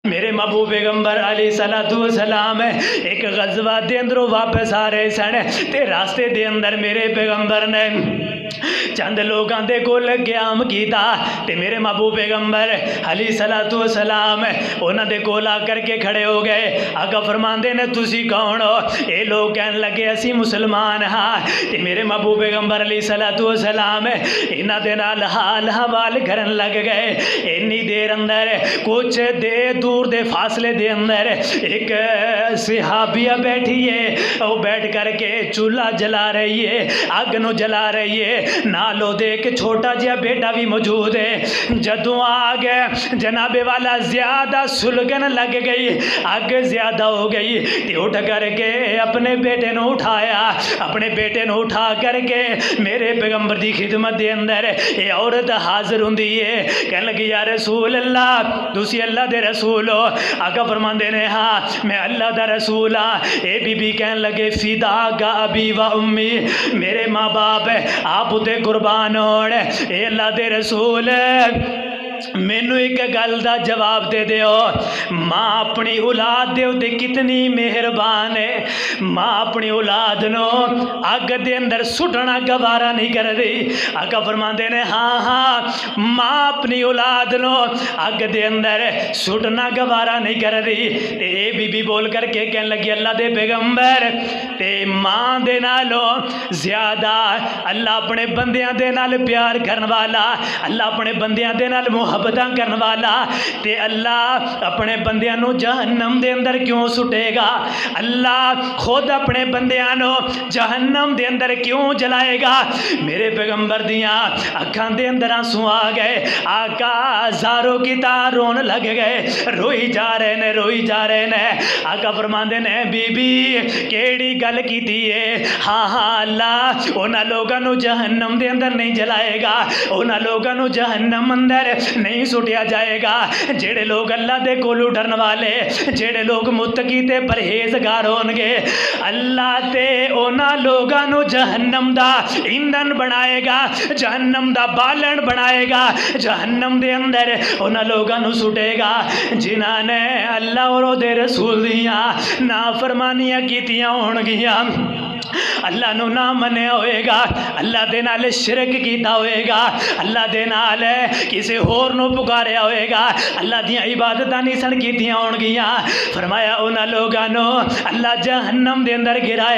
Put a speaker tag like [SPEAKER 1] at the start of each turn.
[SPEAKER 1] میرے محبوب پیغمبر علیہ الصلوۃ والسلام ایک غزوہ دے اندروں واپس آ رہے سن تے راستے دے اندر میرے پیغمبر نے چند لوگاں دے کول قیام کیتا تے میرے محبوب پیغمبر علیہ الصلوۃ والسلام انہاں دے کول آ کر کے کھڑے ہو گئے. آقا فرماندے نے تسی کون ہو؟ اے لوگ کہن لگے اسی مسلمان ہاں. تے میرے محبوب پیغمبر علیہ الصلوۃ والسلام انہاں دے نال حال حوال کرن لگ گئے. اتنی دیر اندر کچھ دور دے فاصلے دے اندر ایک صحابیہ بیٹھی ہے، وہ بیٹھ کر کے چولہا جلا رہی ہے، اگ نو جلا رہی ہے، نالو دے کے چھوٹا جہا بیٹا بھی موجود ہے. جدوں آگ جناب والا زیادہ سلگن لگ گئی، اگ زیادہ ہو گئی تے اٹھ کر کے اپنے بیٹے نو اٹھایا، اپنے بیٹے نو اٹھا کر کے میرے پیغمبر دی خدمت دے اندر یہ عورت حاضر ہوندی ہے. کہنے لگی یا رسول اللہ تسی اللہ دے رسول ہو؟ آقا فرماندے نے ہاں میں اللہ دا رسول ہاں. اے بی بی کہنے لگے فداک ابی و امی، میرے ماں باپ آپ تے قربان ہوڑ. اے اللہ دے رسول مینو ایک گل دا جواب دے دیو، ماں اپنی اولاد دے تے کتنی مہربان ہے. ماں اپنی اولاد نو اگ دے اندر سٹنا گوارا نہیں کر دی. آقا فرماندے نے ہاں ہاں ماں اپنی اولاد نو اگ دے اندر سٹنا گوارا نہیں کر دی. تے اے بی بی بول کر کے کہن لگی اللہ دے پیغمبر تے ماں دے نالو زیادہ اللہ اپنے بندیاں دے نال پیار کرن والا، اللہ اپنے بندیاں دے نال محبتاں کرن والا، تے اللہ اپنے بندیاں نو جہنم دے اندر کیوں سٹے گا؟ اللہ خود اپنے بندیاں نو جہنم دے اندر کیوں جلائے گا؟ میرے پیغمبر دیاں اکھاں دے اندر آنسو آ گئے. آقا زاروں کی تار رون لگ گئے، روئی جا رہے نے روئی جا رہے نے. آقا فرماندے نے بی بی کیڑی گل کیتی ہے؟ ہاں ہاں اللہ انہاں لوگاں نو جہنم دے اندر نہیں جلائے گا، انہاں لوگاں نو جہنم اندر نہیں سٹیا جائے گا جڑے لوگ اللہ دے کولو ڈرن والے، جڑے لوگ متقی تے پرہیزگار ہون گے. اللہ تے انہاں لوگاں نو جہنم دا ایندھن بنائے گا، جہنم دا بالن بنائے گا، جہنم دے اندر انہاں لوگاں نو سٹے گا جنہاں نے اللہ اور دے رسول دیاں نافرمانیاں کیتیاں ہون گیاں، اللہ نو نہ منیا ہوئے گا، اللہ دے نال شرک کیتا ہوئے گا، اللہ دے نال کسی ہور نو پکاریا ہوئے گا، اللہ دیاں عبادتاں نہیں سن کیتیاں ہون گیاں. فرمایا انہاں لوگاں نو اللہ جہنم دے اندر گرائے